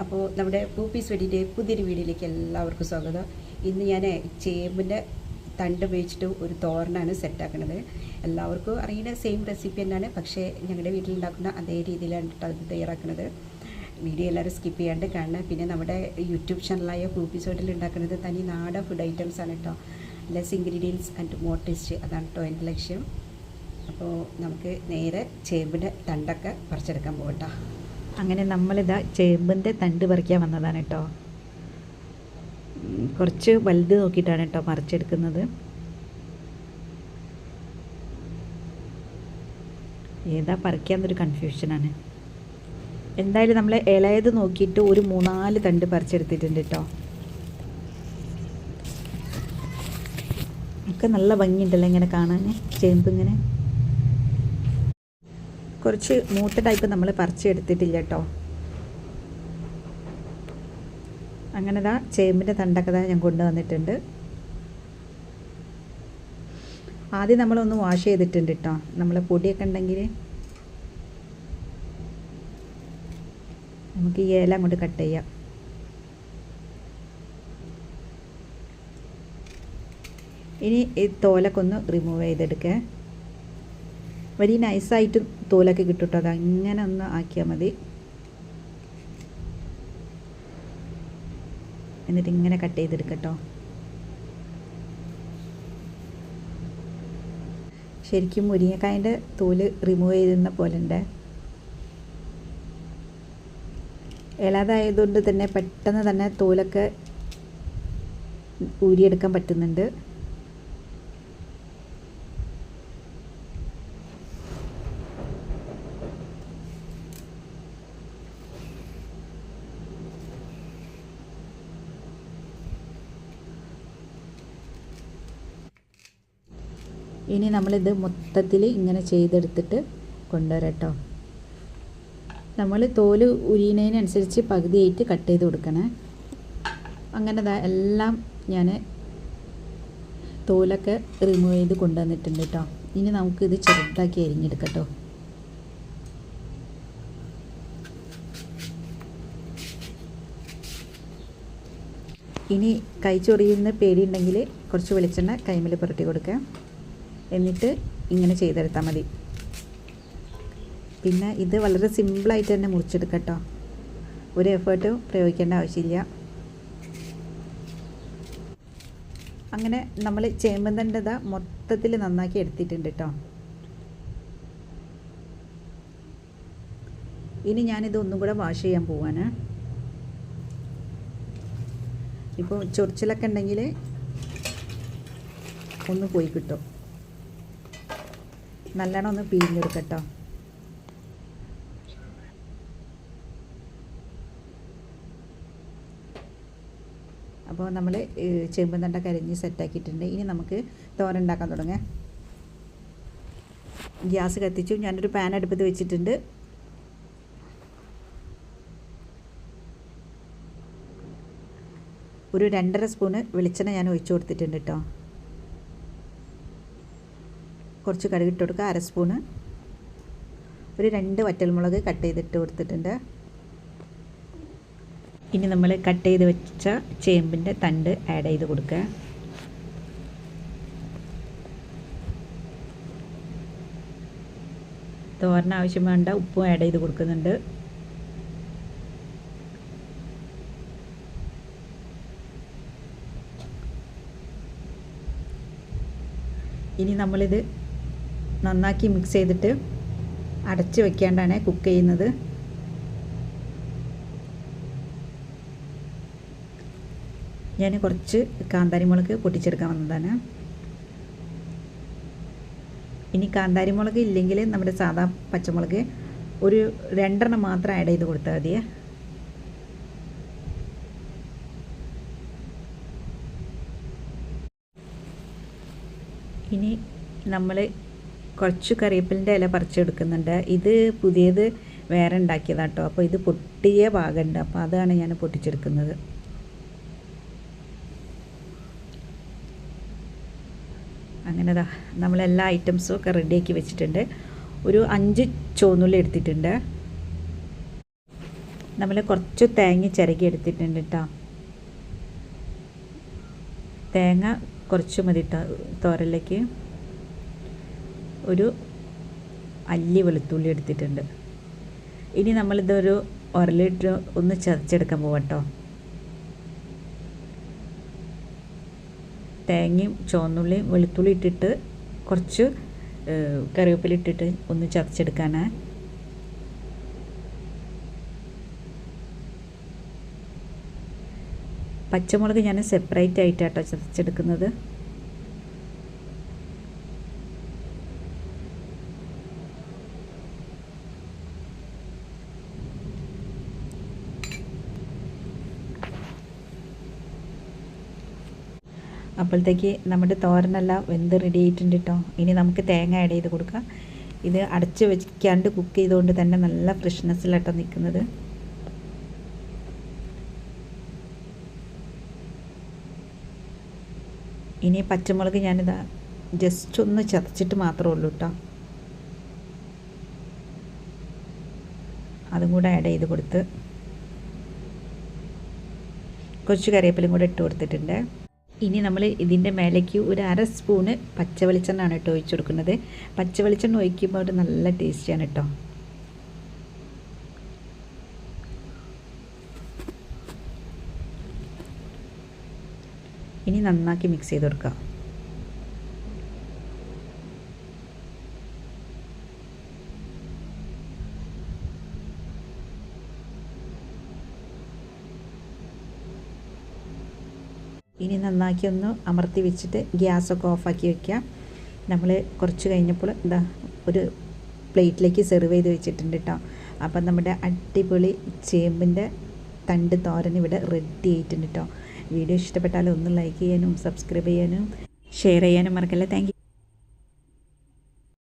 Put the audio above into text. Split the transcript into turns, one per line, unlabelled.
അപ്പോൾ നമ്മുടെ പൂപ്പീസ് വെടിൻ്റെ പുതിയൊരു വീഡിയോയിലേക്ക് എല്ലാവർക്കും സ്വാഗതം. ഇന്ന് ഞാൻ ചേമ്പിൻ്റെ തണ്ട് ഉപയോഗിച്ചിട്ട് ഒരു തോരനാണ് സെറ്റാക്കുന്നത്. എല്ലാവർക്കും അറിയുന്ന സെയിം റെസിപ്പി തന്നെയാണ്, പക്ഷേ ഞങ്ങളുടെ വീട്ടിലുണ്ടാക്കുന്ന അതേ രീതിയിലാണ് അത് തയ്യാറാക്കുന്നത്. വീഡിയോ എല്ലാവരും സ്കിപ്പ് ചെയ്യാണ്ട് കാണണം. പിന്നെ നമ്മുടെ യൂട്യൂബ് ചാനലായ പൂപ്പീസ് വെടിൽ ഉണ്ടാക്കുന്നത് തനി നാടൻ ഫുഡ് ഐറ്റംസ് ആണ് കേട്ടോ. Less ingredients and more taste, അതാണ് കേട്ടോ എൻ്റെ ലക്ഷ്യം. അപ്പോൾ നമുക്ക് നേരെ ചേമ്പിൻ്റെ തണ്ടൊക്കെ പറിച്ചെടുക്കാൻ പോകട്ടോ.
അങ്ങനെ നമ്മളിതാ ചേമ്പിൻ്റെ തണ്ട് പറിക്കാൻ വന്നതാണ് കേട്ടോ. കുറച്ച് വലുത് നോക്കിയിട്ടാണ് കേട്ടോ പറിച്ചെടുക്കുന്നത്. ഏതാ പറിക്കാന്നൊരു കൺഫ്യൂഷനാണ്. എന്തായാലും നമ്മൾ ഇളയത് നോക്കിയിട്ട് ഒരു 3-4 തണ്ട് പറിച്ചെടുത്തിട്ടുണ്ട് കേട്ടോ. ഒക്കെ നല്ല ഭംഗിയുണ്ടല്ലോ ഇങ്ങനെ കാണാൻ ചേമ്പ്. ഇങ്ങനെ കുറച്ച് മൂത്ത ടൈപ്പ് നമ്മൾ പറിച്ചെടുത്തിട്ടില്ല കേട്ടോ. അങ്ങനെ ചേമ്പിൻ്റെ തണ്ടൊക്കെ ഞാൻ കൊണ്ടുവന്നിട്ടുണ്ട്. ആദ്യം നമ്മളൊന്ന് വാഷ് ചെയ്തിട്ടുണ്ട് കേട്ടോ. നമ്മൾ പൊടിയൊക്കെ ഉണ്ടെങ്കിൽ നമുക്ക് ഈ ഇല അങ്ങോട്ട് കട്ട് ചെയ്യാം. ഇനി ഈ തോലൊക്കെ ഒന്ന് റിമൂവ് ചെയ്തെടുക്കുക. വലിയ നൈസായിട്ട് തോലൊക്കെ കിട്ടും കേട്ടോ. അത് അങ്ങനെ ഒന്ന് ആക്കിയാൽ മതി. എന്നിട്ട് ഇങ്ങനെ കട്ട് ചെയ്തെടുക്കട്ടോ. ശരിക്കും മുരിങ്ങക്കായൻ്റെ തോല് റിമൂവ് ചെയ്യുന്ന പോലെ ഉണ്ട്. ഇളതായതുകൊണ്ട് തന്നെ പെട്ടെന്ന് തന്നെ തോലൊക്കെ ഊരിയെടുക്കാൻ പറ്റുന്നുണ്ട്. ഇനി നമ്മളിത് മൊത്തത്തിൽ ഇങ്ങനെ ചെയ്തെടുത്തിട്ട് കൊണ്ടുവരാം കേട്ടോ. നമ്മൾ തോല് ഉരിയുന്നതിനനുസരിച്ച് പകുതിയായിട്ട് കട്ട് ചെയ്ത് കൊടുക്കണേ. അങ്ങനെ എല്ലാം ഞാൻ തോലൊക്കെ റിമൂവ് ചെയ്ത് കൊണ്ടുവന്നിട്ടുണ്ട് കേട്ടോ. ഇനി നമുക്കിത് ചെറുതാക്കി അരിഞ്ഞെടുക്കട്ടോ. ഇനി കൈ ചൊറിയുന്ന പേടിയുണ്ടെങ്കിൽ കുറച്ച് വെളിച്ചെണ്ണ കൈമേൽ പുരട്ടി കൊടുക്കുക. എന്നിട്ട് ഇങ്ങനെ ചെയ്തെടുത്താൽ മതി. പിന്നെ ഇത് വളരെ സിമ്പിളായിട്ട് തന്നെ മുറിച്ചെടുക്കാം കേട്ടോ. ഒരു എഫേർട്ടും പ്രയോഗിക്കേണ്ട ആവശ്യമില്ല. അങ്ങനെ നമ്മൾ ചേമ്പന്തൻ്റെ മൊത്തത്തിൽ നന്നാക്കി എടുത്തിട്ടുണ്ട് കേട്ടോ. ഇനി ഞാനിത് ഒന്നും കൂടെ വാഷ് ചെയ്യാൻ പോവാണ്. ഇപ്പോൾ ചൊറിച്ചിലൊക്കെ ഉണ്ടെങ്കിൽ ഒന്ന് പോയി കിട്ടും. നല്ലോണം ഒന്ന് പിഴിഞ്ഞെടുക്കട്ടോ. അപ്പോൾ നമ്മൾ ചേമ്പും തണ്ടൊക്കെ അരിഞ്ഞ് സെറ്റാക്കിയിട്ടുണ്ട്. ഇനി നമുക്ക് തോരൻ ഉണ്ടാക്കാൻ തുടങ്ങാം. ഗ്യാസ് കത്തിച്ചു. ഞാനൊരു പാൻ അടുപ്പത്ത് വെച്ചിട്ടുണ്ട്. ഒരു 2.5 സ്പൂണ് വെളിച്ചെണ്ണ ഞാൻ ഒഴിച്ചു കൊടുത്തിട്ടുണ്ട് കേട്ടോ. കുറച്ച് കടുക് ഇട്ട് കൊടുക്കുക. 1/2 സ്പൂണ്. ഒരു 2 വറ്റൽമുളക് കട്ട് ചെയ്തിട്ട് കൊടുത്തിട്ടുണ്ട്. ഇനി നമ്മൾ കട്ട് ചെയ്ത് വെച്ച ചേമ്പിൻ്റെ തണ്ട് ആഡ് ചെയ്ത് കൊടുക്കുക. തോരന് ആവശ്യം വേണ്ട ഉപ്പും ആഡ് ചെയ്ത് കൊടുക്കുന്നുണ്ട്. ഇനി നമ്മളിത് നന്നാക്കി മിക്സ് ചെയ്തിട്ട് അടച്ച് വെക്കാണ്ടാണ് കുക്ക് ചെയ്യുന്നത്. ഞാൻ കുറച്ച് കാന്താരിമുളക് പൊട്ടിച്ചെടുക്കാൻ വന്നതാണ്. ഇനി കാന്താരിമുളക് ഇല്ലെങ്കിൽ നമ്മുടെ സാധാ പച്ചമുളക് ഒരു 2 മാത്രം ആഡ് ചെയ്ത് കൊടുത്താൽ മതിയേ. ഇനി നമ്മൾ കുറച്ച് കറിവേപ്പിലിൻ്റെ ഇല പറിച്ചെടുക്കുന്നുണ്ട്. ഇത് പുതിയത് വേറെ ഉണ്ടാക്കിയതാണ് കേട്ടോ. അപ്പോൾ ഇത് പൊട്ടിയ ഭാഗമുണ്ട്. അപ്പോൾ അതാണ് ഞാൻ പൊട്ടിച്ചെടുക്കുന്നത്. അങ്ങനെ നമ്മളെല്ലാ ഐറ്റംസും ഒക്കെ റെഡിയാക്കി വെച്ചിട്ടുണ്ട്. ഒരു 5 ചുവന്നുള്ളി എടുത്തിട്ടുണ്ട്. നമ്മൾ കുറച്ച് തേങ്ങ ചിരകി എടുത്തിട്ടുണ്ട് കേട്ടോ. തേങ്ങ കുറച്ച് മതി കേട്ടോ തോരനിലേക്ക്. ഒരു അല്ലി വെളുത്തുള്ളി എടുത്തിട്ടുണ്ട്. ഇനി നമ്മളിതൊരു ഉരലിട്ട് ഒന്ന് ചതച്ചെടുക്കാൻ പോവാം കേട്ടോ. തേങ്ങയും ചുവന്നുള്ളിയും വെളുത്തുള്ളി ഇട്ടിട്ട് കുറച്ച് കറിവേപ്പില ഇട്ടിട്ട് ഒന്ന് ചതച്ചെടുക്കാനാണ്. പച്ചമുളക് ഞാൻ സെപ്പറേറ്റ് ആയിട്ടാട്ടോ ചതച്ചെടുക്കുന്നത്. അപ്പോഴത്തേക്ക് നമ്മുടെ തോരനെല്ലാം വെന്ത് റെഡി ആയിട്ടുണ്ട് കേട്ടോ. ഇനി നമുക്ക് തേങ്ങ ആഡ് ചെയ്ത് കൊടുക്കാം. ഇത് അടച്ച് വെക്കാണ്ട് കുക്ക് ചെയ്തുകൊണ്ട് തന്നെ നല്ല ഫ്രഷ്നെസ്സിലാട്ടോ നിൽക്കുന്നത്. ഇനി പച്ചമുളക് ഞാനിതാ ജസ്റ്റ് ഒന്ന് ചതച്ചിട്ട് മാത്രമേ ഉള്ളൂ കേട്ടോ. അതും കൂടെ ആഡ് ചെയ്ത് കൊടുത്ത് കുറച്ച് കറിവേപ്പിലയും കൂടെ ഇട്ട് കൊടുത്തിട്ടുണ്ട്. ഇനി നമ്മൾ ഇതിൻ്റെ മേലേക്ക് ഒരു 1/2 സ്പൂണ് പച്ച വെളിച്ചെണ്ണയാണ് കേട്ടോ ഒഴിച്ച് കൊടുക്കുന്നത്. പച്ച വെളിച്ചെണ്ണ ഒഴിക്കുമ്പോൾ ഒരു നല്ല ടേസ്റ്റിയാണ് കേട്ടോ. ഇനി നന്നാക്കി മിക്സ് ചെയ്ത് കൊടുക്കുക. ഇനി നന്നാക്കി ഒന്ന് അമർത്തി വെച്ചിട്ട് ഗ്യാസൊക്കെ ഓഫാക്കി വയ്ക്കാം. നമ്മൾ കുറച്ച് കഴിഞ്ഞപ്പോൾ എന്താ ഒരു പ്ലേറ്റിലേക്ക് സെർവ് ചെയ്ത് വെച്ചിട്ടുണ്ട് കേട്ടോ. അപ്പം നമ്മുടെ അടിപൊളി ചേമ്പിൻ്റെ തണ്ട് തോരൻ ഇവിടെ റെഡി ആയിട്ടുണ്ട് കേട്ടോ. വീഡിയോ ഇഷ്ടപ്പെട്ടാൽ ഒന്ന് ലൈക്ക് ചെയ്യാനും സബ്സ്ക്രൈബ് ചെയ്യാനും ഷെയർ ചെയ്യാനും മറക്കല്ലേ. Thank you.